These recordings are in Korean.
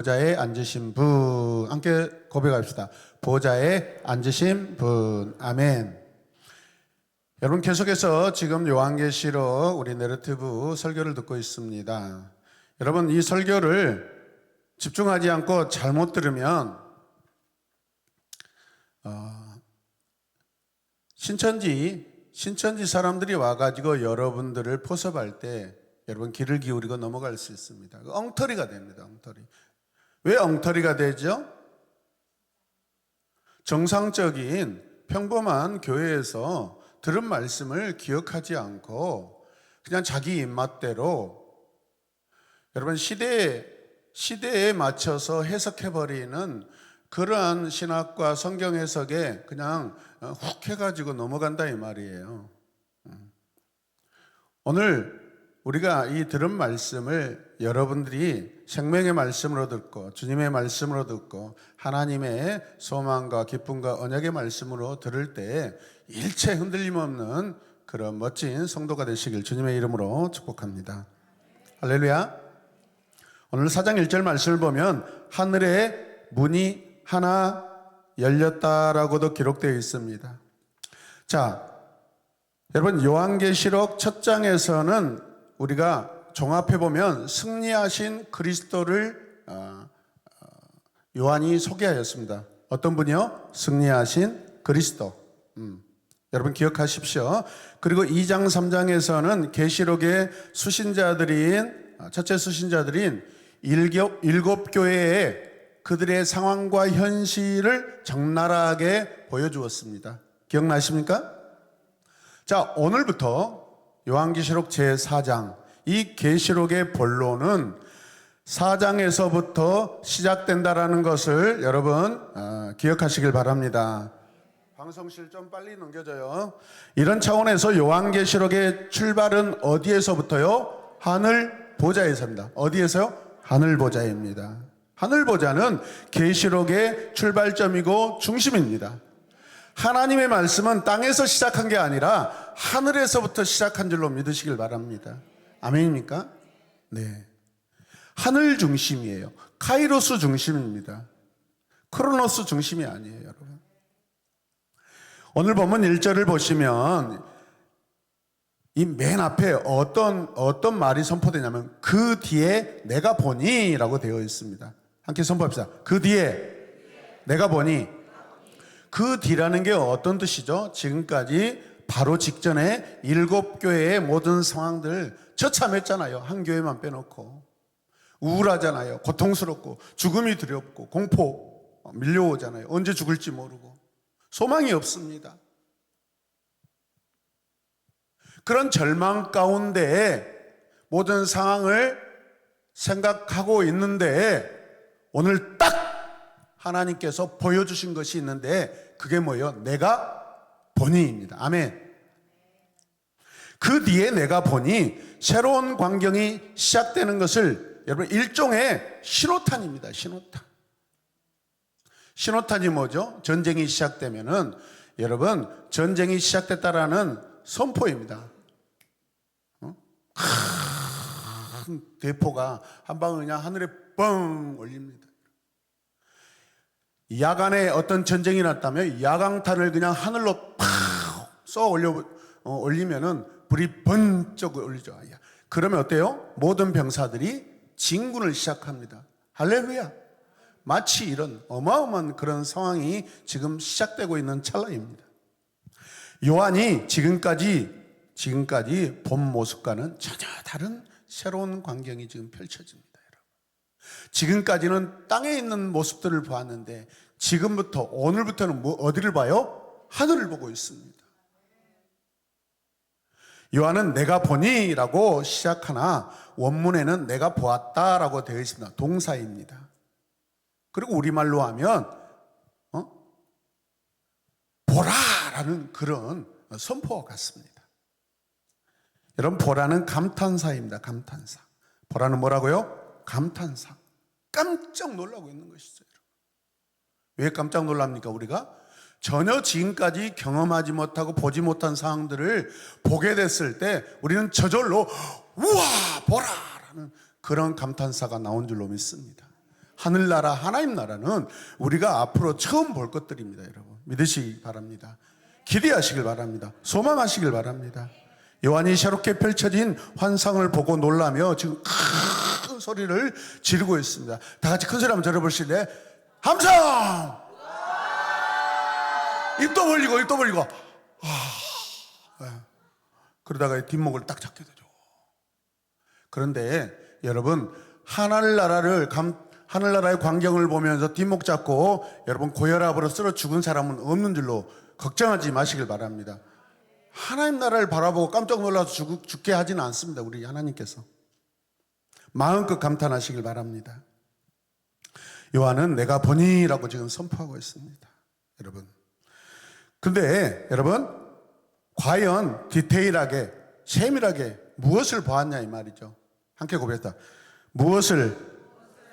보좌에 앉으신 분, 함께 고백합시다. 보좌에 앉으신 분. 아멘. 여러분, 계속해서 지금 요한계시록 우리 내러티브 설교를 듣고 있습니다. 여러분, 이 설교를 집중하지 않고 잘못 들으면 신천지 사람들이 와가지고 여러분들을 포섭할 때 여러분 귀를 기울이고 넘어갈 수 있습니다. 엉터리가 됩니다. 엉터리. 왜 엉터리가 되죠? 정상적인 평범한 교회에서 들은 말씀을 기억하지 않고 그냥 자기 입맛대로 여러분 시대에 맞춰서 해석해버리는 그러한 신학과 성경 해석에 그냥 훅 해가지고 넘어간다 이 말이에요. 오늘 우리가 이 들은 말씀을 여러분들이 생명의 말씀으로 듣고 주님의 말씀으로 듣고 하나님의 소망과 기쁨과 언약의 말씀으로 들을 때 일체 흔들림 없는 그런 멋진 성도가 되시길 주님의 이름으로 축복합니다. 할렐루야. 오늘 4장 1절 말씀을 보면 하늘에 문이 하나 열렸다라고도 기록되어 있습니다. 자, 여러분 요한계시록 첫 장에서는 우리가 종합해 보면 승리하신 그리스도를 요한이 소개하였습니다. 어떤 분이요? 승리하신 그리스도. 여러분 기억하십시오. 그리고 2장 3장에서는 계시록의 수신자들인 첫째 수신자들인 일곱 교회에 그들의 상황과 현실을 적나라하게 보여주었습니다. 기억나십니까? 자, 오늘부터 요한계시록 제4장, 이 계시록의 본론은 4장에서부터 시작된다라는 것을 여러분 기억하시길 바랍니다. 방송실 좀 빨리 넘겨줘요. 이런 차원에서 요한계시록의 출발은 어디에서부터요? 하늘 보좌에서입니다. 어디에서요? 하늘 보좌입니다. 하늘 보좌는 계시록의 출발점이고 중심입니다. 하나님의 말씀은 땅에서 시작한 게 아니라 하늘에서부터 시작한 줄로 믿으시길 바랍니다. 아멘입니까? 네. 하늘 중심이에요. 카이로스 중심입니다. 크로노스 중심이 아니에요, 여러분. 오늘 본문 1절을 보시면 이 맨 앞에 어떤 말이 선포되냐면 그 뒤에 내가 보니 라고 되어 있습니다. 함께 선포합시다. 그 뒤에 내가 보니. 그 뒤라는 게 어떤 뜻이죠? 지금까지 바로 직전에 7교회의 모든 상황들 처참했잖아요. 한 교회만 빼놓고. 우울하잖아요. 고통스럽고 죽음이 두렵고 공포 밀려오잖아요. 언제 죽을지 모르고 소망이 없습니다. 그런 절망 가운데에 모든 상황을 생각하고 있는데 오늘 딱 하나님께서 보여주신 것이 있는데 그게 뭐예요? 내가 보니입니다. 아멘. 그 뒤에 내가 보니 새로운 광경이 시작되는 것을 여러분 일종의 신호탄입니다. 신호탄. 신호탄이 뭐죠? 전쟁이 시작되면은 여러분 전쟁이 시작됐다라는 선포입니다. 큰 대포가 한 방울 그냥 하늘에 뻥 올립니다. 야간에 어떤 전쟁이 났다면 야광탄을 그냥 하늘로 팍 쏘아 올리면은 불이 번쩍 올리죠. 그러면 어때요? 모든 병사들이 진군을 시작합니다. 할렐루야. 마치 이런 어마어마한 그런 상황이 지금 시작되고 있는 찰나입니다. 요한이 지금까지 본 모습과는 전혀 다른 새로운 광경이 지금 펼쳐집니다. 지금까지는 땅에 있는 모습들을 보았는데 지금부터 오늘부터는 어디를 봐요? 하늘을 보고 있습니다. 요한은 내가 보니라고 시작하나 원문에는 내가 보았다라고 되어 있습니다. 동사입니다. 그리고 우리말로 하면 보라라는 그런 선포와 같습니다. 여러분 보라는 감탄사입니다. 감탄사. 보라는 뭐라고요? 감탄사. 깜짝 놀라고 있는 것이죠. 왜 깜짝 놀랍니까? 우리가 전혀 지금까지 경험하지 못하고 보지 못한 상황들을 보게 됐을 때 우리는 저절로 우와 보라라는 그런 감탄사가 나온 줄로 믿습니다. 하늘나라, 하나님 나라는 우리가 앞으로 처음 볼 것들입니다. 여러분 믿으시기 바랍니다. 기대하시길 바랍니다. 소망하시길 바랍니다. 요한이 새롭게 펼쳐진 환상을 보고 놀라며 지금 큰 소리를 지르고 있습니다. 다 같이 큰 소리 한번 들어보실래요? 함성! 입도 벌리고 그러다가 뒷목을 딱 잡게 되죠. 그런데 여러분 하늘나라의 광경을 보면서 뒷목 잡고 여러분 고혈압으로 쓰러 죽은 사람은 없는 줄로 걱정하지 마시길 바랍니다. 하나님 나라를 바라보고 깜짝 놀라서 죽게 하지는 않습니다. 우리 하나님께서 마음껏 감탄하시길 바랍니다. 요한은 내가 보니라고 지금 선포하고 있습니다. 여러분, 근데 여러분 과연 디테일하게 세밀하게 무엇을 보았냐 이 말이죠. 함께 고백했다. 무엇을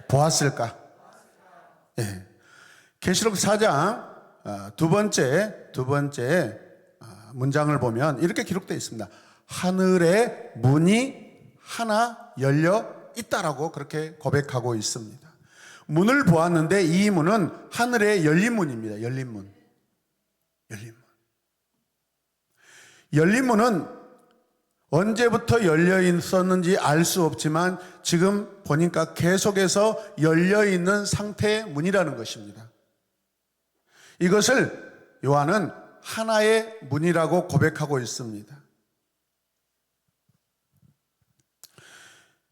보았을까? 예. 계시록 4장 두 번째 문장을 보면 이렇게 기록되어 있습니다. 하늘의 문이 하나 열려 있다라고 그렇게 고백하고 있습니다. 문을 보았는데 이 문은 하늘의 열린 문입니다. 열린 문. 열린 문은 언제부터 열려 있었는지 알 수 없지만 지금 보니까 계속해서 열려 있는 상태의 문이라는 것입니다. 이것을 요한은 하나의 문이라고 고백하고 있습니다.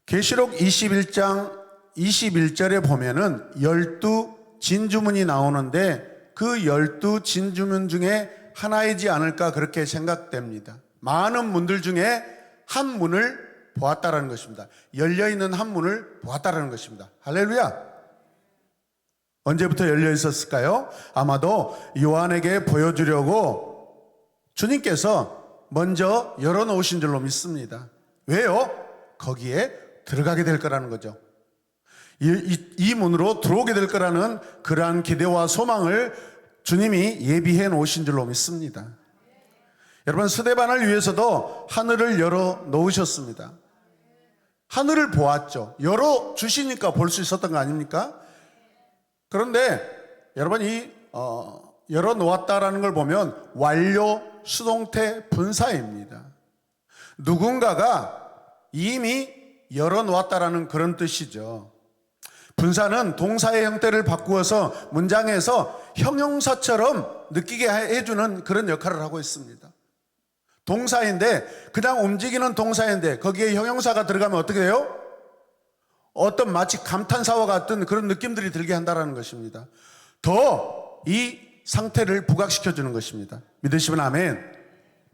계시록 21장 21절에 보면은 12진주문이 나오는데 그 12진주문 중에 하나이지 않을까 그렇게 생각됩니다. 많은 문들 중에 한 문을 보았다라는 것입니다. 열려있는 한 문을 보았다라는 것입니다. 할렐루야. 언제부터 열려 있었을까요? 아마도 요한에게 보여주려고 주님께서 먼저 열어놓으신 줄로 믿습니다. 왜요? 거기에 들어가게 될 거라는 거죠. 이 문으로 들어오게 될 거라는 그러한 기대와 소망을 주님이 예비해 놓으신 줄로 믿습니다. 여러분 스데반을 위해서도 하늘을 열어 놓으셨습니다. 하늘을 보았죠. 열어 주시니까 볼 수 있었던 거 아닙니까? 그런데 여러분 열어 놓았다라는 걸 보면 완료 수동태 분사입니다. 누군가가 이미 열어 놓았다라는 그런 뜻이죠. 분사는 동사의 형태를 바꾸어서 문장에서 형용사처럼 느끼게 해주는 그런 역할을 하고 있습니다. 동사인데 그냥 움직이는 동사인데 거기에 형용사가 들어가면 어떻게 돼요? 어떤 마치 감탄사와 같은 그런 느낌들이 들게 한다는 것입니다. 더 이 상태를 부각시켜주는 것입니다. 믿으시면 아멘.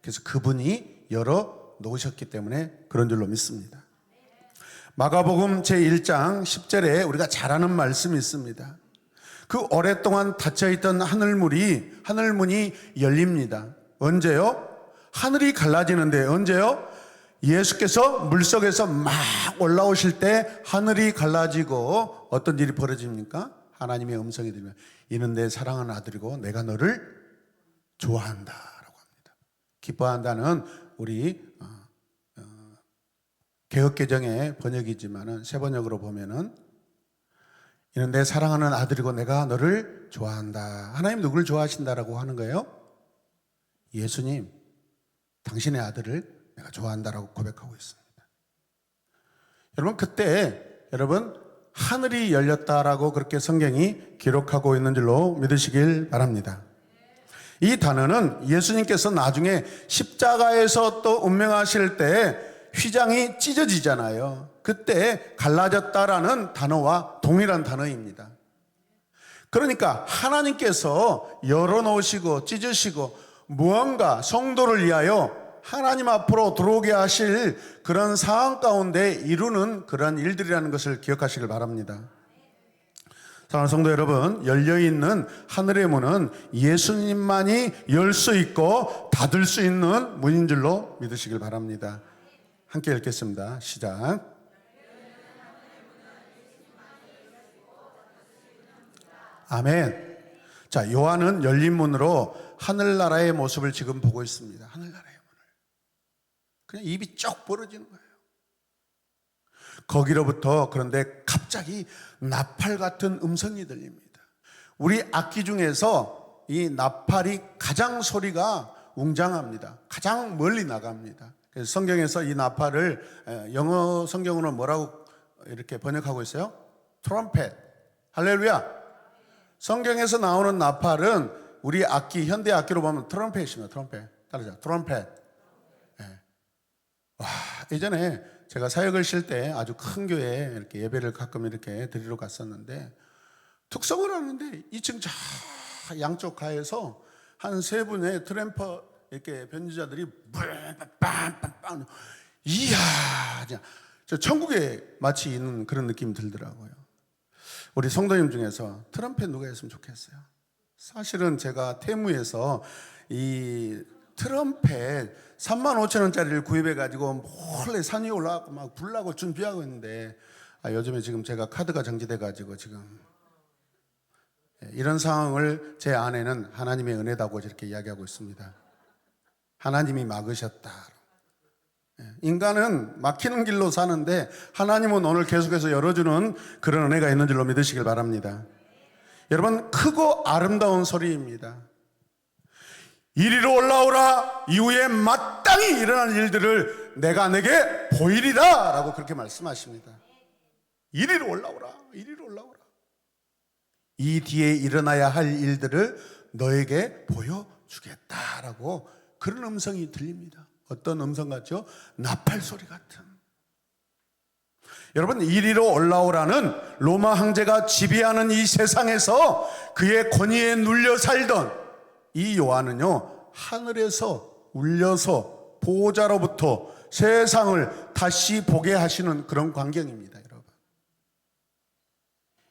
그래서 그분이 열어 놓으셨기 때문에 그런 줄로 믿습니다. 마가복음 제1장 10절에 우리가 잘 아는 말씀이 있습니다. 그 오랫동안 닫혀있던 하늘문이 열립니다. 언제요? 하늘이 갈라지는데 언제요? 예수께서 물속에서 막 올라오실 때 하늘이 갈라지고 어떤 일이 벌어집니까? 하나님의 음성이 들리면 이는 내 사랑하는 아들이고 내가 너를 좋아한다 라고 합니다. 기뻐한다는 우리 개역개정의 번역이지만은 새 번역으로 보면은 이는 내 사랑하는 아들이고 내가 너를 좋아한다. 하나님 누구를 좋아하신다라고 하는 거예요? 예수님, 당신의 아들을 내가 좋아한다라고 고백하고 있습니다. 여러분 그때 하늘이 열렸다라고 그렇게 성경이 기록하고 있는 줄로 믿으시길 바랍니다. 이 단어는 예수님께서 나중에 십자가에서 또 운명하실 때 휘장이 찢어지잖아요. 그때 갈라졌다라는 단어와 동일한 단어입니다. 그러니까 하나님께서 열어놓으시고 찢으시고 무언가 성도를 위하여 하나님 앞으로 들어오게 하실 그런 상황 가운데 이루는 그런 일들이라는 것을 기억하시길 바랍니다. 사랑하는 성도 여러분, 열려있는 하늘의 문은 예수님만이 열 수 있고 닫을 수 있는 문인 줄로 믿으시길 바랍니다. 함께 읽겠습니다. 시작. 아멘. 자, 요한은 열린 문으로 하늘나라의 모습을 지금 보고 있습니다. 하늘나라의 문을. 그냥 입이 쩍 벌어지는 거예요. 거기로부터 그런데 갑자기 나팔 같은 음성이 들립니다. 우리 악기 중에서 이 나팔이 가장 소리가 웅장합니다. 가장 멀리 나갑니다. 그래서 성경에서 이 나팔을 영어 성경으로 뭐라고 이렇게 번역하고 있어요? 트럼펫. 할렐루야. 성경에서 나오는 나팔은 우리 악기, 현대 악기로 보면 트럼펫입니다. 트럼펫. 따르자. 트럼펫. 네. 와, 예전에 제가 사역을 쉴 때 아주 큰 교회에 이렇게 예배를 가끔 이렇게 드리러 갔었는데 특성을 하는데 2층 저 양쪽 가에서 한 세 분의 트램퍼 이렇게 변주자들이 빵빵빵 이야, 저 천국에 마치 있는 그런 느낌이 들더라고요. 우리 성도님 중에서 트럼펫 누가 했으면 좋겠어요? 사실은 제가 태무에서 이 트럼펫 35,000원짜리를 구입해가지고 몰래 산 위에 올라가고 막 불라고 준비하고 있는데 요즘에 지금 제가 카드가 정지돼가지고 지금 이런 상황을 제 아내는 하나님의 은혜다고 이렇게 이야기하고 있습니다. 하나님이 막으셨다. 인간은 막히는 길로 사는데 하나님은 오늘 계속해서 열어주는 그런 은혜가 있는 줄로 믿으시길 바랍니다. 여러분, 크고 아름다운 소리입니다. 이리로 올라오라. 이후에 마땅히 일어날 일들을 내가 내게 보이리라 라고 그렇게 말씀하십니다. 이리로 올라오라. 이리로 올라오라. 이 뒤에 일어나야 할 일들을 너에게 보여주겠다라고 그런 음성이 들립니다. 어떤 음성 같죠? 나팔 소리 같은. 여러분, 이리로 올라오라는 로마 황제가 지배하는 이 세상에서 그의 권위에 눌려 살던 이 요한은요, 하늘에서 울려서 보호자로부터 세상을 다시 보게 하시는 그런 광경입니다, 여러분.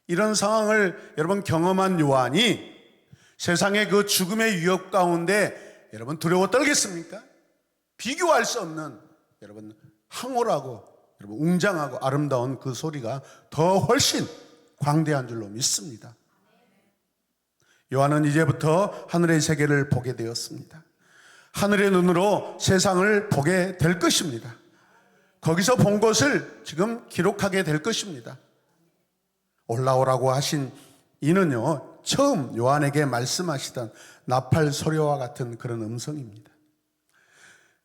이런 상황을 여러분 경험한 요한이 세상의 그 죽음의 위협 가운데 여러분 두려워 떨겠습니까? 비교할 수 없는 여러분 황홀하고 여러분 웅장하고 아름다운 그 소리가 더 훨씬 광대한 줄로 믿습니다. 요한은 이제부터 하늘의 세계를 보게 되었습니다. 하늘의 눈으로 세상을 보게 될 것입니다. 거기서 본 것을 지금 기록하게 될 것입니다. 올라오라고 하신 이는요, 처음 요한에게 말씀하시던 나팔 소리와 같은 그런 음성입니다.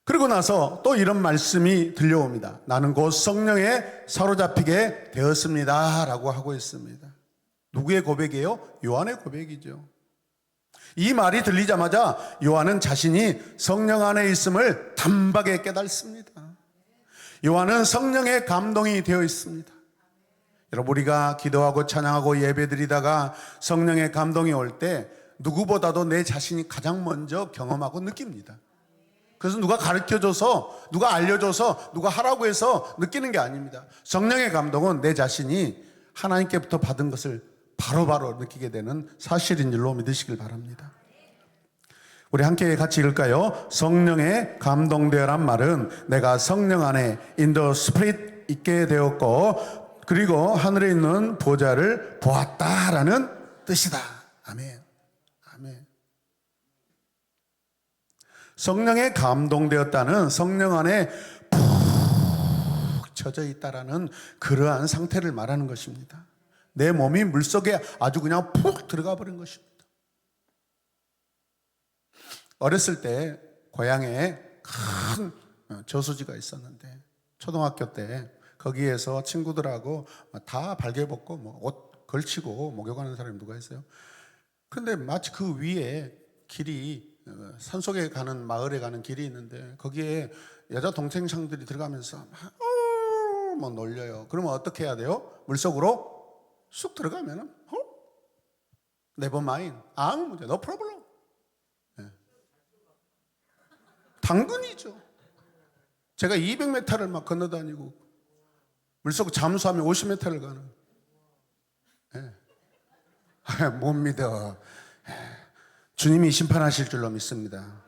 그리고 나서 또 이런 말씀이 들려옵니다. 나는 곧 성령에 사로잡히게 되었습니다 라고 하고 있습니다. 누구의 고백이에요? 요한의 고백이죠. 이 말이 들리자마자 요한은 자신이 성령 안에 있음을 단박에 깨닫습니다. 요한은 성령의 감동이 되어 있습니다. 여러분, 우리가 기도하고 찬양하고 예배드리다가 성령의 감동이 올 때 누구보다도 내 자신이 가장 먼저 경험하고 느낍니다. 그래서 누가 가르쳐줘서, 누가 알려줘서, 누가 하라고 해서 느끼는 게 아닙니다. 성령의 감동은 내 자신이 하나님께부터 받은 것을 바로바로 느끼게 되는 사실인 줄로 믿으시길 바랍니다. 우리 함께 같이 읽을까요? 성령의 감동되어란 말은 내가 성령 안에 in the spirit 있게 되었고 그리고 하늘에 있는 보좌를 보았다라는 뜻이다. 아멘. 아멘. 성령에 감동되었다는 성령 안에 푹 젖어 있다라는 그러한 상태를 말하는 것입니다. 내 몸이 물속에 아주 그냥 푹 들어가 버린 것입니다. 어렸을 때 고향에 큰 저수지가 있었는데 초등학교 때 거기에서 친구들하고 다 발개 벗고 옷 걸치고 목욕하는 사람이 누가 있어요? 그런데 마치 그 위에 길이 산속에 가는 마을에 가는 길이 있는데 거기에 여자 동생상들이 들어가면서 막 놀려요. 그러면 어떻게 해야 돼요? 물속으로 쑥 들어가면은 never mind, 아무 문제, no problem. 네. 당근이죠. 제가 200m를 막 건너다니고 물속 잠수하면 50m를 가는. 네. 못 믿어. 주님이 심판하실 줄로 믿습니다.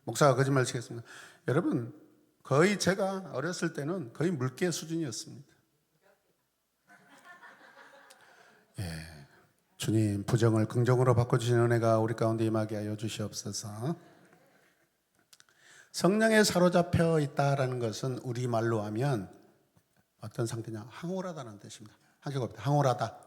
목사가 거짓말 치겠습니다. 여러분, 거의 제가 어렸을 때는 거의 물개 수준이었습니다. 주님 부정을 긍정으로 바꿔주시는 은혜가 우리 가운데 임하게 하여 주시옵소서. 성령에 사로잡혀 있다라는 것은 우리말로 하면 어떤 상태냐? 황홀하다는 뜻입니다. 한국어 황홀하다.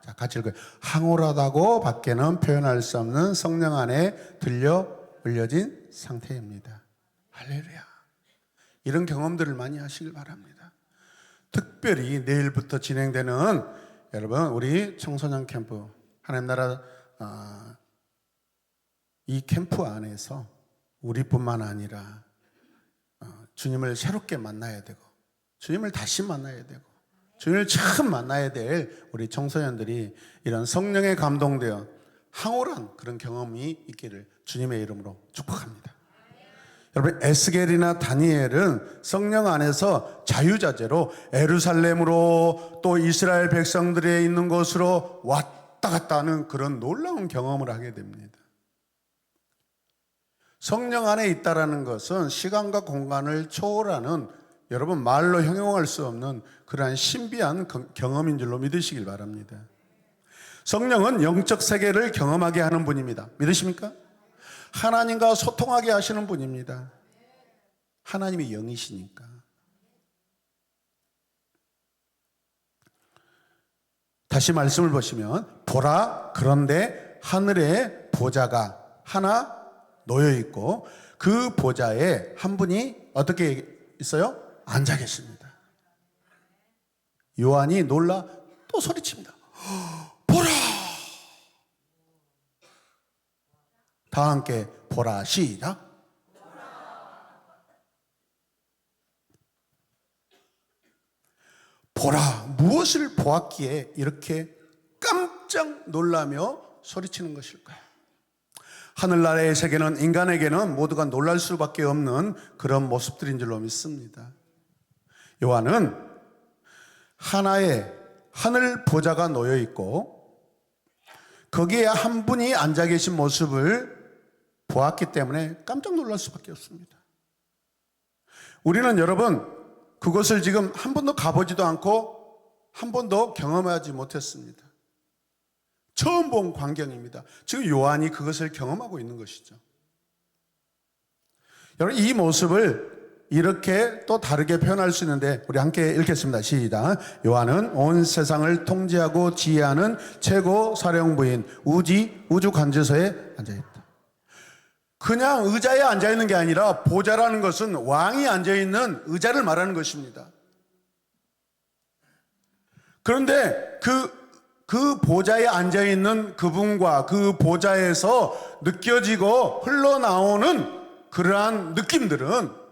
자, 같이 읽어요. 황홀하다고 밖에는 표현할 수 없는 성령 안에 들려 올려진 상태입니다. 할렐루야. 이런 경험들을 많이 하시길 바랍니다. 특별히 내일부터 진행되는 여러분 우리 청소년 캠프 하나님 나라 이 캠프 안에서 우리뿐만 아니라 주님을 새롭게 만나야 되고 주님을 다시 만나야 되고 주님을 처음 만나야 될 우리 청소년들이 이런 성령에 감동되어 황홀한 그런 경험이 있기를 주님의 이름으로 축복합니다. 여러분 에스겔이나 다니엘은 성령 안에서 자유자재로 예루살렘으로 또 이스라엘 백성들이 있는 곳으로 왔다 갔다 하는 그런 놀라운 경험을 하게 됩니다. 성령 안에 있다라는 것은 시간과 공간을 초월하는 여러분 말로 형용할 수 없는 그러한 신비한 경험인 줄로 믿으시길 바랍니다. 성령은 영적 세계를 경험하게 하는 분입니다. 믿으십니까? 하나님과 소통하게 하시는 분입니다. 하나님이 영이시니까. 다시 말씀을 보시면 보라 그런데 하늘에 보좌가 하나 놓여 있고 그 보좌에 한 분이 어떻게 있어요? 앉아 계십니다. 요한이 놀라 또 소리칩니다. 보라! 다 함께 보라 시작. 보라 무엇을 보았기에 이렇게 깜짝 놀라며 소리치는 것일까요? 하늘나라의 세계는 인간에게는 모두가 놀랄 수밖에 없는 그런 모습들인 줄로 믿습니다. 요한은 하나의 하늘 보좌가 놓여 있고 거기에 한 분이 앉아 계신 모습을 보았기 때문에 깜짝 놀랄 수밖에 없습니다. 우리는 여러분 그것을 지금 한 번도 가보지도 않고 한 번도 경험하지 못했습니다. 처음 본 광경입니다. 지금 요한이 그것을 경험하고 있는 것이죠. 여러분 이 모습을 이렇게 또 다르게 표현할 수 있는데 우리 함께 읽겠습니다. 시작. 요한은 온 세상을 통제하고 지휘하는 최고 사령부인 우주 관제소에 앉아있다. 그냥 의자에 앉아있는 게 아니라 보좌라는 것은 왕이 앉아있는 의자를 말하는 것입니다. 그런데 그 보좌에 앉아있는 그분과 그 보좌에서 느껴지고 흘러나오는 그러한 느낌들은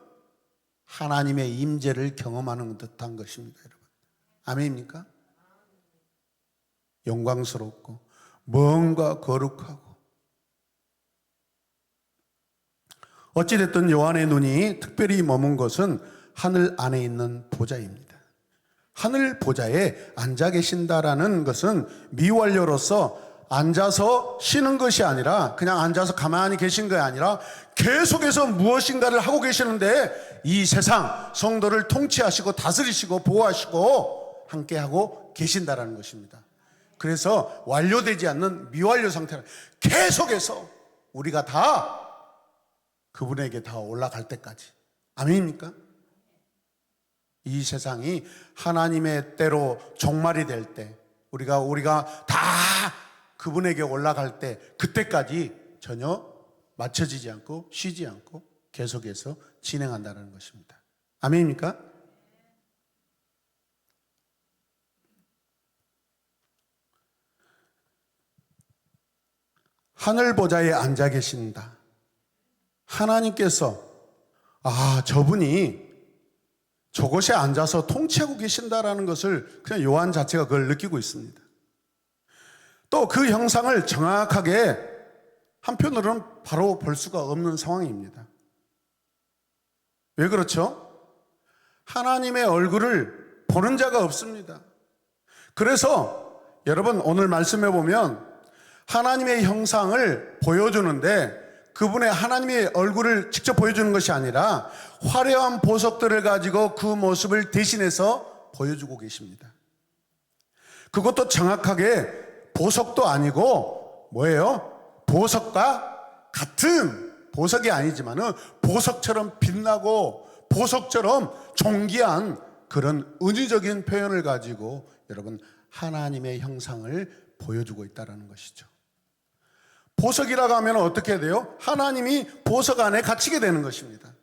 하나님의 임재를 경험하는 듯한 것입니다. 여러분 아멘입니까? 영광스럽고 뭔가 거룩하고 어찌됐든 요한의 눈이 특별히 머문 것은 하늘 안에 있는 보좌입니다. 하늘 보좌에 앉아 계신다라는 것은 미완료로서 앉아서 쉬는 것이 아니라 그냥 앉아서 가만히 계신 것이 아니라 계속해서 무엇인가를 하고 계시는데 이 세상 성도를 통치하시고 다스리시고 보호하시고 함께하고 계신다라는 것입니다. 그래서 완료되지 않는 미완료 상태는 계속해서 우리가 다 그분에게 다 올라갈 때까지. 아멘입니까? 이 세상이 하나님의 때로 종말이 될 때 우리가 다 그분에게 올라갈 때 그때까지 전혀 맞춰지지 않고 쉬지 않고 계속해서 진행한다는 것입니다. 아멘입니까? 하늘 보좌에 앉아 계신다. 하나님께서 저분이 저곳에 앉아서 통치하고 계신다라는 것을 그냥 요한 자체가 그걸 느끼고 있습니다. 또 그 형상을 정확하게 한편으로는 바로 볼 수가 없는 상황입니다. 왜 그렇죠? 하나님의 얼굴을 보는 자가 없습니다. 그래서 여러분 오늘 말씀해 보면 하나님의 형상을 보여주는데 그분의 하나님의 얼굴을 직접 보여주는 것이 아니라 화려한 보석들을 가지고 그 모습을 대신해서 보여주고 계십니다. 그것도 정확하게 보석도 아니고 뭐예요? 보석과 같은 보석이 아니지만은 보석처럼 빛나고 보석처럼 존귀한 그런 은유적인 표현을 가지고 여러분 하나님의 형상을 보여주고 있다는 것이죠. 보석이라고 하면 어떻게 돼요? 하나님이 보석 안에 갇히게 되는 것입니다.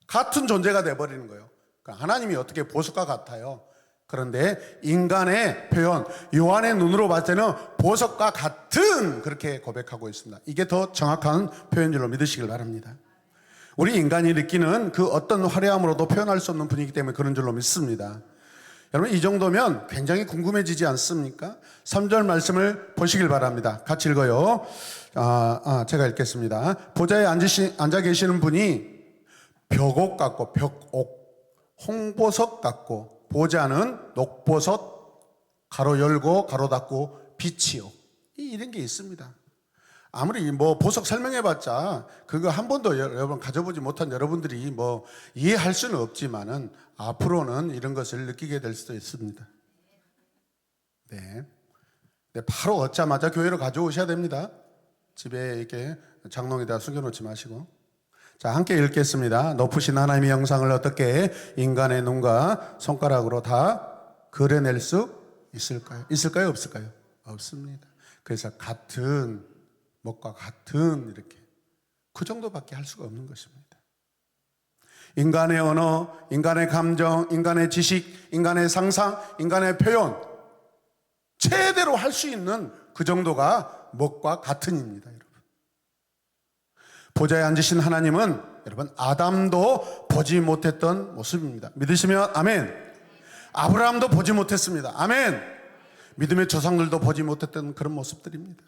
같은 존재가 되어버리는 거예요. 하나님이 어떻게 보석과 같아요? 그런데 인간의 표현, 요한의 눈으로 봤을 때는 보석과 같은 그렇게 고백하고 있습니다. 이게 더 정확한 표현 줄로 믿으시길 바랍니다. 우리 인간이 느끼는 그 어떤 화려함으로도 표현할 수 없는 분위기 때문에 그런 줄로 믿습니다. 여러분 이 정도면 굉장히 궁금해지지 않습니까? 3절 말씀을 보시길 바랍니다. 같이 읽어요. 제가 읽겠습니다. 보좌에 앉아 계시는 분이 벽옥 같고 홍보석 같고 보좌는 녹보석 가로 열고 가로 닫고 빛이요. 이런 게 있습니다. 아무리 보석 설명해봤자 그거 한 번도 여러분 가져보지 못한 여러분들이 이해할 수는 없지만은 앞으로는 이런 것을 느끼게 될 수도 있습니다. 네. 바로 얻자마자 교회로 가져오셔야 됩니다. 집에 이렇게 장롱에다 숨겨놓지 마시고. 자, 함께 읽겠습니다. 높으신 하나님의 형상을 어떻게 인간의 눈과 손가락으로 다 그려낼 수 있을까요? 있을까요? 없을까요? 없습니다. 그래서 같은 목과 같은 이렇게 그 정도밖에 할 수가 없는 것입니다. 인간의 언어, 인간의 감정, 인간의 지식, 인간의 상상, 인간의 표현 최대로 할 수 있는 그 정도가 목과 같은입니다. 여러분. 보좌에 앉으신 하나님은 여러분 아담도 보지 못했던 모습입니다. 믿으시면 아멘. 아브라함도 보지 못했습니다. 아멘. 믿음의 조상들도 보지 못했던 그런 모습들입니다.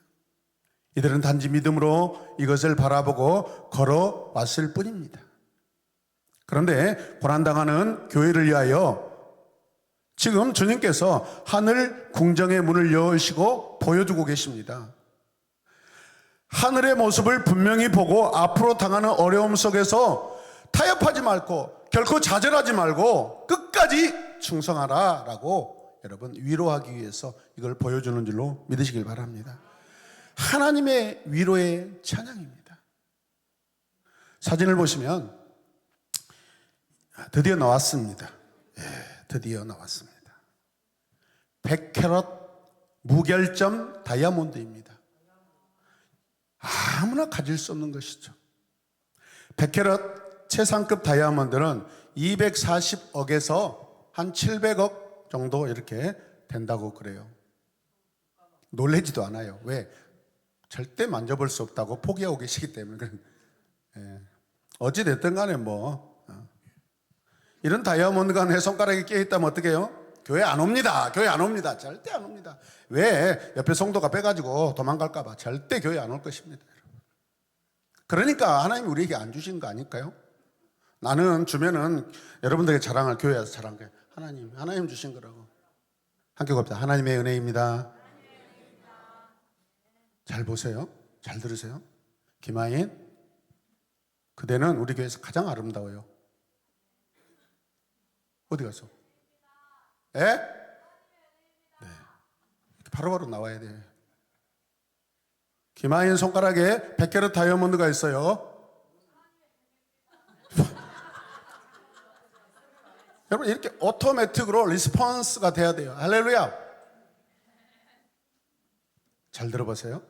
이들은 단지 믿음으로 이것을 바라보고 걸어왔을 뿐입니다. 그런데 고난당하는 교회를 위하여 지금 주님께서 하늘 궁정의 문을 여시고 보여주고 계십니다. 하늘의 모습을 분명히 보고 앞으로 당하는 어려움 속에서 타협하지 말고 결코 좌절하지 말고 끝까지 충성하라라고 여러분 위로하기 위해서 이걸 보여주는 줄로 믿으시길 바랍니다. 하나님의 위로의 찬양입니다. 사진을 보시면 드디어 나왔습니다. 드디어 나왔습니다. 100캐럿 무결점 다이아몬드입니다. 아무나 가질 수 없는 것이죠. 100캐럿 최상급 다이아몬드는 240억에서 한 700억 정도 이렇게 된다고 그래요. 놀라지도 않아요. 왜? 절대 만져볼 수 없다고 포기하고 계시기 때문에. 어찌됐든 간에 이런 다이아몬드가 내 손가락에 끼어있다면 어떻게 해요? 교회 안 옵니다. 교회 안 옵니다. 절대 안 옵니다. 왜? 옆에 성도가 빼가지고 도망갈까봐 절대 교회 안 올 것입니다. 그러니까 하나님이 우리에게 안 주신 거 아닐까요? 나는 주면은 여러분들에게 자랑할 교회에서 자랑한 거예요. 하나님 주신 거라고. 함께 봅시다. 하나님의 은혜입니다. 잘 보세요. 잘 들으세요. 김하인, 그대는 우리 교회에서 가장 아름다워요. 어디 가서? 예? 네. 바로바로 나와야 돼요. 김하인 손가락에 100캐럿 다이아몬드가 있어요. 여러분 이렇게 오토매틱으로 리스폰스가 돼야 돼요. 할렐루야. 잘 들어보세요.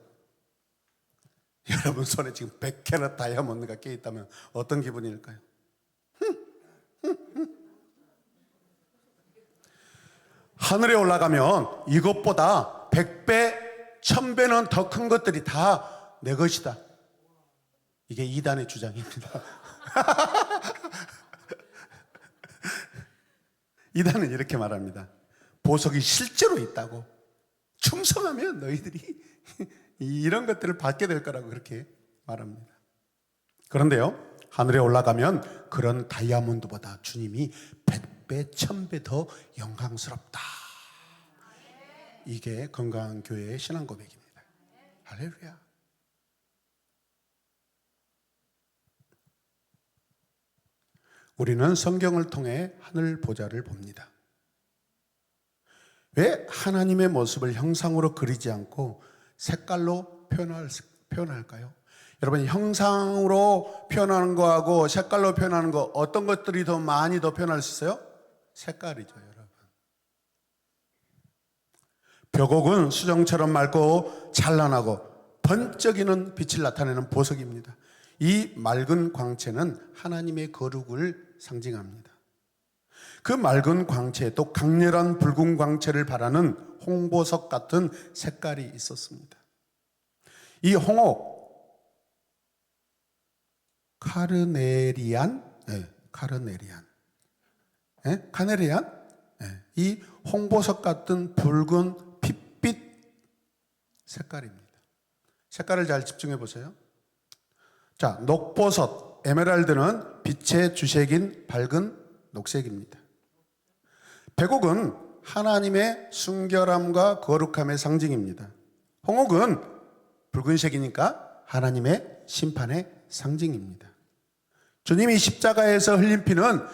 여러분 손에 지금 100캐럿 다이아몬드가 끼어있다면 어떤 기분일까요? 하늘에 올라가면 이것보다 100배, 1000배는 더 큰 것들이 다 내 것이다. 이게 이단의 주장입니다. 이단은 이렇게 말합니다. 보석이 실제로 있다고. 충성하면 너희들이 이런 것들을 받게 될 거라고 그렇게 말합니다. 그런데요, 하늘에 올라가면 그런 다이아몬드보다 주님이 100배, 1000배 더 영광스럽다. 이게 건강한 교회의 신앙 고백입니다. 할렐루야. 우리는 성경을 통해 하늘 보좌를 봅니다. 왜 하나님의 모습을 형상으로 그리지 않고 색깔로 표현할까요? 여러분, 형상으로 표현하는 거하고 색깔로 표현하는 거, 어떤 것들이 더 많이 더 표현할 수 있어요? 색깔이죠, 여러분. 벽옥은 수정처럼 맑고 찬란하고 번쩍이는 빛을 나타내는 보석입니다. 이 맑은 광채는 하나님의 거룩을 상징합니다. 그 맑은 광채, 또 강렬한 붉은 광채를 바라는 홍보석 같은 색깔이 있었습니다. 이 홍옥, 카르네리안, 이 홍보석 같은 붉은 핏빛 색깔입니다. 색깔을 잘 집중해 보세요. 자, 녹보석, 에메랄드는 빛의 주색인 밝은 녹색입니다. 백옥은 하나님의 순결함과 거룩함의 상징입니다. 홍옥은 붉은색이니까 하나님의 심판의 상징입니다. 주님이 십자가에서 흘린 피는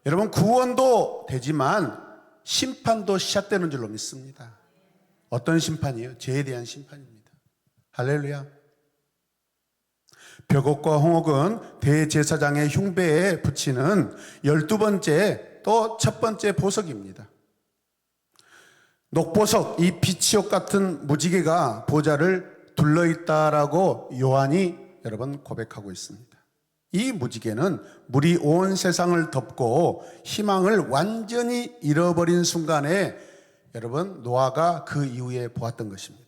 여러분 구원도 되지만 심판도 시작되는 줄로 믿습니다. 어떤 심판이에요? 죄에 대한 심판입니다. 할렐루야. 벽옥과 홍옥은 대제사장의 흉배에 붙이는 12번째 또 첫 번째 보석입니다. 녹보석, 이 비치옥 같은 무지개가 보좌를 둘러있다라고 요한이 여러분 고백하고 있습니다. 이 무지개는 물이 온 세상을 덮고 희망을 완전히 잃어버린 순간에 여러분 노아가 그 이후에 보았던 것입니다.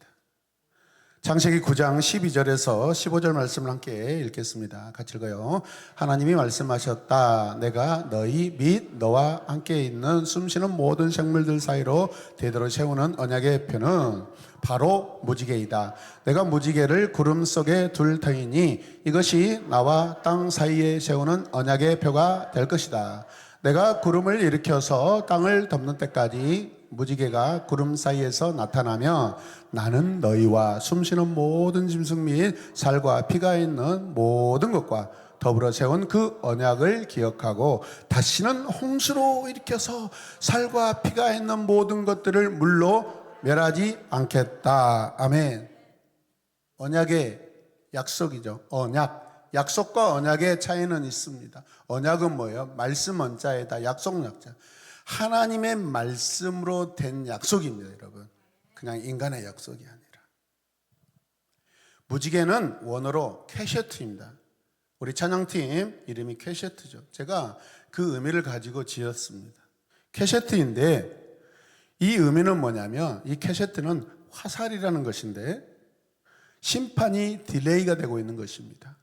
창세기 9장 12절에서 15절 말씀을 함께 읽겠습니다. 같이 읽어요. 하나님이 말씀하셨다. 내가 너희 및 너와 함께 있는 숨쉬는 모든 생물들 사이로 대대로 세우는 언약의 표는 바로 무지개이다. 내가 무지개를 구름 속에 둘 터이니 이것이 나와 땅 사이에 세우는 언약의 표가 될 것이다. 내가 구름을 일으켜서 땅을 덮는 때까지 무지개가 구름 사이에서 나타나며 나는 너희와 숨쉬는 모든 짐승 및 살과 피가 있는 모든 것과 더불어 세운 그 언약을 기억하고 다시는 홍수로 일으켜서 살과 피가 있는 모든 것들을 물로 멸하지 않겠다. 아멘. 언약의 약속이죠. 언약. 약속과 언약의 차이는 있습니다. 언약은 뭐예요? 말씀 언자에다 약속 약자. 하나님의 말씀으로 된 약속입니다, 여러분. 그냥 인간의 약속이 아니라. 무지개는 원어로 캐셔트입니다. 우리 찬양팀 이름이 캐셔트죠. 제가 그 의미를 가지고 지었습니다. 캐셔트인데 이 의미는 뭐냐면 이 캐셔트는 화살이라는 것인데 심판이 딜레이가 되고 있는 것입니다.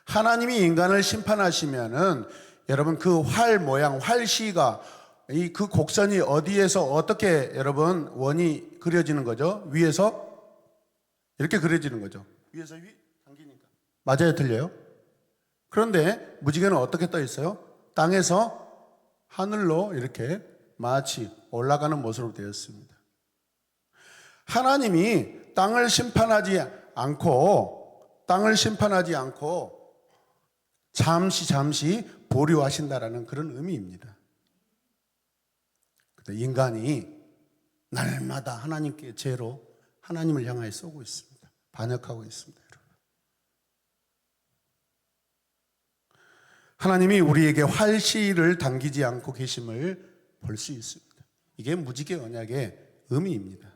하나님이 인간을 심판하시면은 여러분 그 활 모양, 활시가 그 곡선이 어디에서 어떻게 여러분 원이 그려지는 거죠? 위에서 이렇게 그려지는 거죠. 위에서 위 당기니까. 맞아요, 틀려요? 그런데 무지개는 어떻게 떠 있어요? 땅에서 하늘로 이렇게 마치 올라가는 모습으로 되었습니다. 하나님이 땅을 심판하지 않고 잠시 보류하신다라는 그런 의미입니다. 인간이 날마다 하나님께 죄로 하나님을 향하여 쏘고 있습니다. 반역하고 있습니다. 여러분. 하나님이 우리에게 활시를 당기지 않고 계심을 볼 수 있습니다. 이게 무지개 언약의 의미입니다.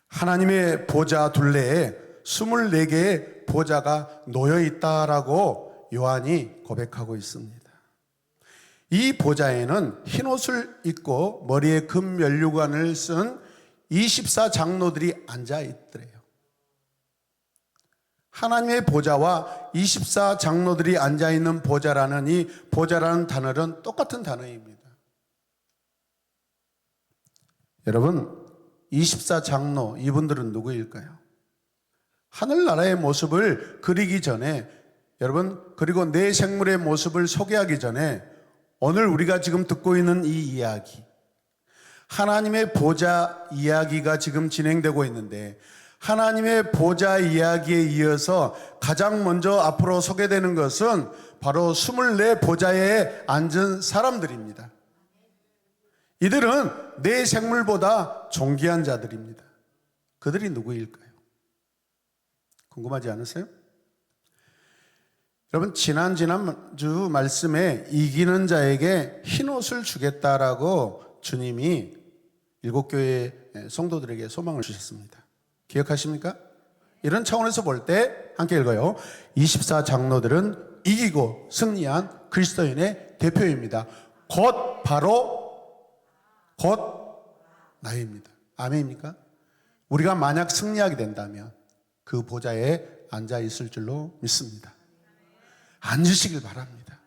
하나님의 보좌 둘레에 24개의 보좌가 놓여 있다라고 요한이 고백하고 있습니다. 이 보좌에는 흰옷을 입고 머리에 금 면류관을 쓴 24장로들이 앉아 있더래요. 하나님의 보좌와 24장로들이 앉아 있는 보좌라는 이 보좌라는 단어는 똑같은 단어입니다. 여러분, 24장로 이분들은 누구일까요? 하늘나라의 모습을 그리기 전에 여러분, 그리고 내 생물의 모습을 소개하기 전에 오늘 우리가 지금 듣고 있는 이 이야기, 하나님의 보좌 이야기가 지금 진행되고 있는데 하나님의 보좌 이야기에 이어서 가장 먼저 앞으로 소개되는 것은 바로 24 보좌에 앉은 사람들입니다. 이들은 내 생물보다 존귀한 자들입니다. 그들이 누구일까요? 궁금하지 않으세요? 여러분, 지난주 말씀에 이기는 자에게 흰옷을 주겠다라고 주님이 7교회 성도들에게 소망을 주셨습니다. 기억하십니까? 이런 차원에서 볼 때 함께 읽어요. 24장로들은 이기고 승리한 그리스도인의 대표입니다. 곧 나입니다. 아멘입니까? 우리가 만약 승리하게 된다면 그 보좌에 앉아 있을 줄로 믿습니다. 앉으시길 바랍니다.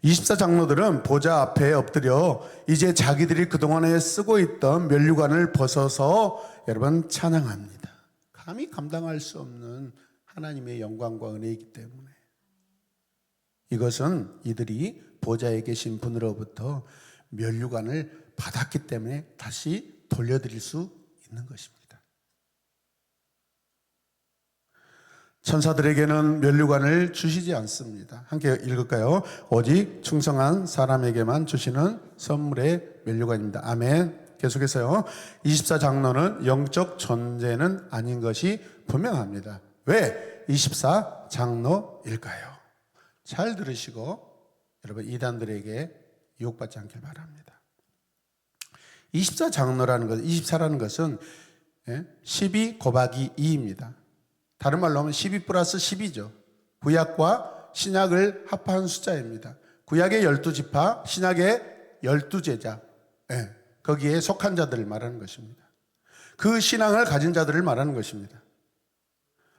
24장로들은 보좌 앞에 엎드려 이제 자기들이 그동안에 쓰고 있던 면류관을 벗어서 여러분 찬양합니다. 감히 감당할 수 없는 하나님의 영광과 은혜이기 때문에 이것은 이들이 보좌에 계신 분으로부터 면류관을 받았기 때문에 다시 돌려드릴 수 있는 것입니다. 천사들에게는 면류관을 주시지 않습니다. 함께 읽을까요? 오직 충성한 사람에게만 주시는 선물의 면류관입니다. 아멘. 계속해서요. 24장로는 영적 존재는 아닌 것이 분명합니다. 왜 24장로일까요? 잘 들으시고 여러분 이단들에게 유혹받지 않길 바랍니다. 24장로라는 것, 24라는 것은 12 곱하기 2입니다. 다른 말로 하면 12 플러스 10이죠. 구약과 신약을 합한 숫자입니다. 구약의 12지파, 신약의 12제자, 거기에 속한 자들을 말하는 것입니다. 그 신앙을 가진 자들을 말하는 것입니다.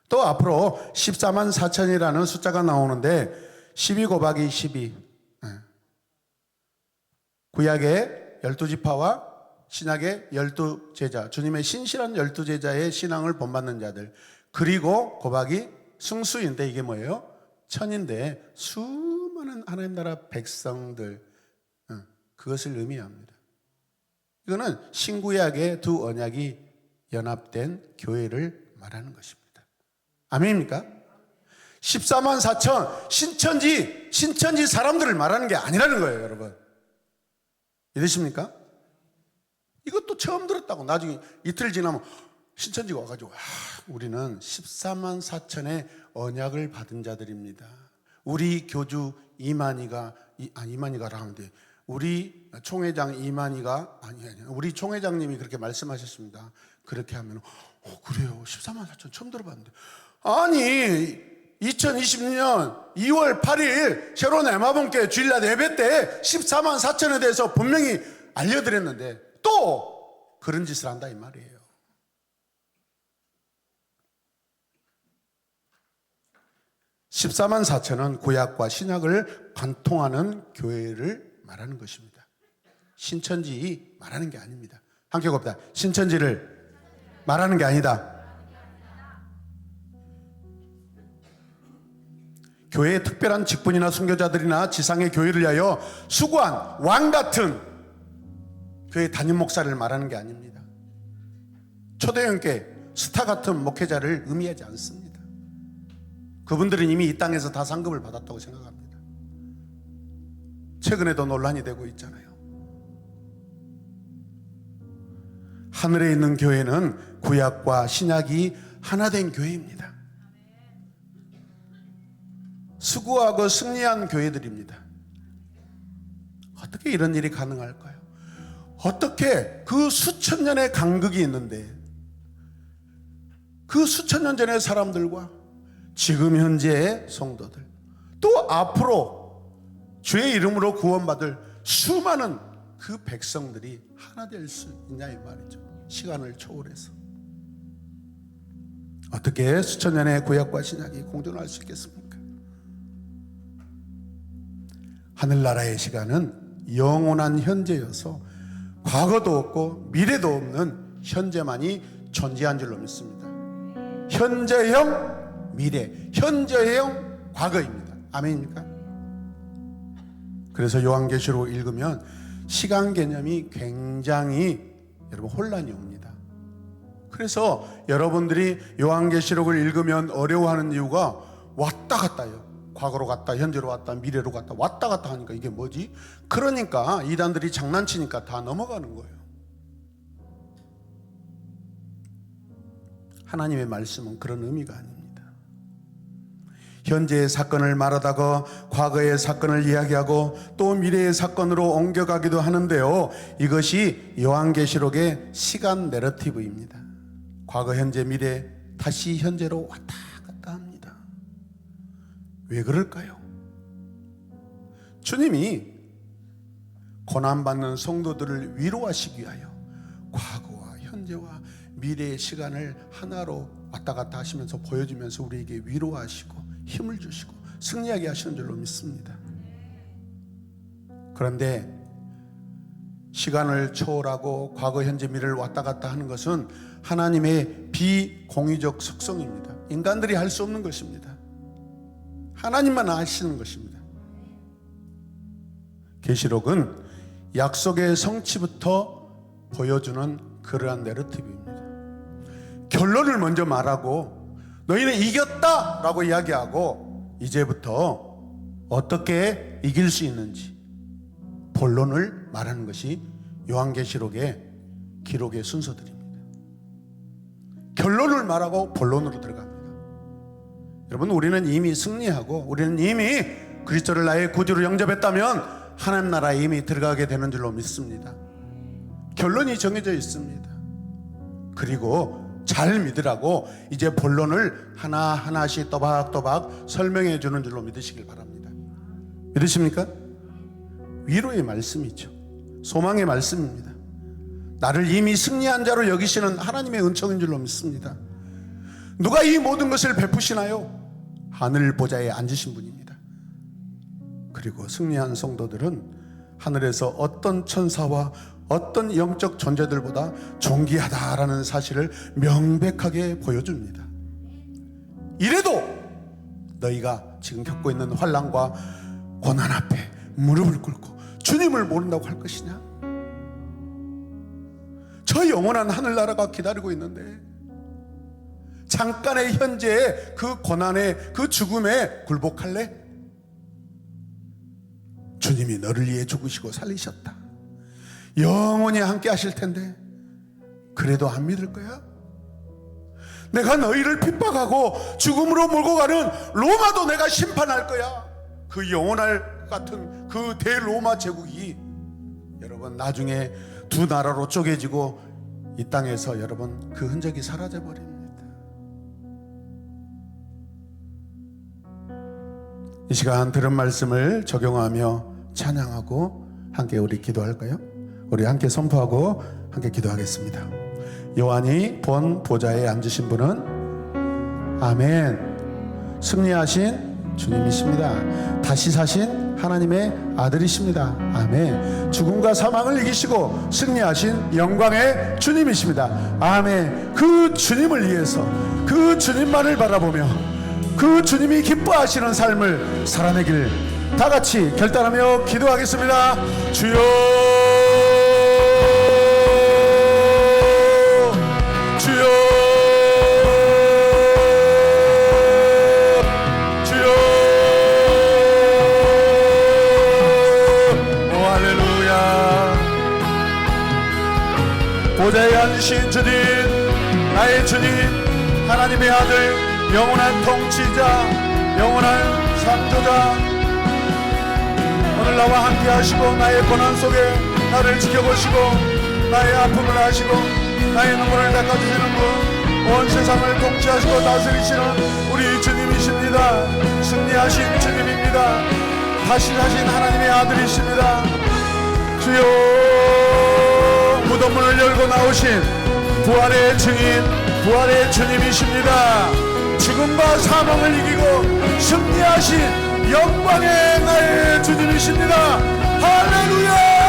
또 앞으로 14만 4천이라는 숫자가 나오는데 12 곱하기 12, 구약의 12지파와 신약의 12제자, 주님의 신실한 12제자의 신앙을 본받는 자들, 그리고 곱하기 승수인데 이게 뭐예요? 천인데 수많은 하나님 나라 백성들, 그것을 의미합니다. 이거는 신구약의 두 언약이 연합된 교회를 말하는 것입니다. 아멘입니까? 14만 4천 신천지 사람들을 말하는 게 아니라는 거예요, 여러분. 믿으십니까? 이것도 처음 들었다고 나중에 이틀 지나면 신천지가 와가지고 우리는 14만 4천의 언약을 받은 자들입니다. 우리 교주 이만희가라 하는데 우리 총회장 이만희가 우리 총회장님이 그렇게 말씀하셨습니다. 그렇게 하면 그래요 14만 4천 처음 들어봤는데 아니 2020년 2월 8일 새로운 에마본교회 주일날 예배 때 14만 4천에 대해서 분명히 알려드렸는데 또 그런 짓을 한다 이 말이에요. 14만 4천은 구약과 신약을 관통하는 교회를 말하는 것입니다. 신천지 말하는 게 아닙니다. 함께 곱다. 신천지를 말하는 게 아니다. 교회의 특별한 직분이나 순교자들이나 지상의 교회를 위하여 수고한 왕 같은 교회 담임 목사를 말하는 게 아닙니다. 초대형께 스타 같은 목회자를 의미하지 않습니다. 그분들은 이미 이 땅에서 다 상급을 받았다고 생각합니다. 최근에도 논란이 되고 있잖아요. 하늘에 있는 교회는 구약과 신약이 하나 된 교회입니다. 수고하고 승리한 교회들입니다. 어떻게 이런 일이 가능할까요? 어떻게 그 수천 년의 간극이 있는데 그 수천 년 전의 사람들과 지금 현재의 성도들 또 앞으로 주의 이름으로 구원받을 수많은 그 백성들이 하나 될 수 있냐 이 말이죠. 시간을 초월해서 어떻게 수천 년의 구약과 신약이 공존할 수 있겠습니까? 하늘나라의 시간은 영원한 현재여서 과거도 없고 미래도 없는 현재만이 존재한 줄로 믿습니다. 현재형 미래, 현재형 과거입니다. 아멘입니까? 그래서 요한계시록 읽으면 시간 개념이 굉장히 여러분 혼란이 옵니다. 그래서 여러분들이 요한계시록을 읽으면 어려워하는 이유가 왔다 갔다요. 과거로 갔다 현재로 왔다 미래로 갔다 왔다 갔다 하니까 이게 뭐지? 그러니까 이단들이 장난치니까 다 넘어가는 거예요. 하나님의 말씀은 그런 의미가 아닙니다. 현재의 사건을 말하다가 과거의 사건을 이야기하고 또 미래의 사건으로 옮겨가기도 하는데요, 이것이 요한계시록의 시간 내러티브입니다. 과거, 현재, 미래, 다시 현재로 왔다 갔다 합니다. 왜 그럴까요? 주님이 고난받는 성도들을 위로하시기 위하여 과거와 현재와 미래의 시간을 하나로 왔다 갔다 하시면서 보여주면서 우리에게 위로하시고 힘을 주시고 승리하게 하시는 줄로 믿습니다. 그런데 시간을 초월하고 과거, 현재, 미래를 왔다 갔다 하는 것은 하나님의 비공의적 속성입니다. 인간들이 할 수 없는 것입니다. 하나님만 하시는 것입니다. 계시록은 약속의 성취부터 보여주는 그러한 내러티브입니다. 결론을 먼저 말하고 너희는 이겼다 라고 이야기하고 이제부터 어떻게 이길 수 있는지 본론을 말하는 것이 요한계시록의 기록의 순서들입니다. 결론을 말하고 본론으로 들어갑니다. 여러분, 우리는 이미 승리하고 우리는 이미 그리스도를 나의 구주로 영접했다면 하나님 나라에 이미 들어가게 되는 줄로 믿습니다. 결론이 정해져 있습니다. 그리고 잘 믿으라고 이제 본론을 하나하나씩 또박또박 설명해 주는 줄로 믿으시길 바랍니다. 믿으십니까? 위로의 말씀이죠. 소망의 말씀입니다. 나를 이미 승리한 자로 여기시는 하나님의 은총인 줄로 믿습니다. 누가 이 모든 것을 베푸시나요? 하늘 보좌에 앉으신 분입니다. 그리고 승리한 성도들은 하늘에서 어떤 천사와 어떤 영적 존재들보다 존귀하다라는 사실을 명백하게 보여줍니다. 이래도 너희가 지금 겪고 있는 환난과 고난 앞에 무릎을 꿇고 주님을 모른다고 할 것이냐? 저 영원한 하늘나라가 기다리고 있는데 잠깐의 현재의 그 고난에 그 죽음에 굴복할래? 주님이 너를 위해 죽으시고 살리셨다. 영원히 함께 하실 텐데 그래도 안 믿을 거야? 내가 너희를 핍박하고 죽음으로 몰고 가는 로마도 내가 심판할 거야. 그 영원할 같은 그 대로마 제국이 여러분 나중에 두 나라로 쪼개지고 이 땅에서 여러분 그 흔적이 사라져 버립니다. 이 시간 들은 말씀을 적용하며 찬양하고 함께 우리 기도할까요? 우리 함께 선포하고 함께 기도하겠습니다. 요한이 본 보좌에 앉으신 분은 아멘, 승리하신 주님이십니다. 다시 사신 하나님의 아들이십니다. 아멘. 죽음과 사망을 이기시고 승리하신 영광의 주님이십니다. 아멘. 그 주님을 위해서 그 주님만을 바라보며 그 주님이 기뻐하시는 삶을 살아내길 다 같이 결단하며 기도하겠습니다. 주여, 주여, 주여. 오 할렐루야. 보좌에 앉으신 주님, 나의 주님, 하나님의 아들, 영원한 통치자, 영원한 창조자, 오늘 나와 함께 하시고 나의 고난 속에 나를 지켜보시고 나의 아픔을 아시고 나의 눈물을 닦아주시는 분, 온 세상을 통치하시고 다스리시는 우리 주님이십니다. 승리하신 주님입니다. 다시 사신 하나님의 아들이십니다. 주여, 무덤문을 열고 나오신 부활의 증인, 부활의 주님이십니다. 죽음과 사망을 이기고 승리하신 영광의 나의 주님이십니다. 할렐루야.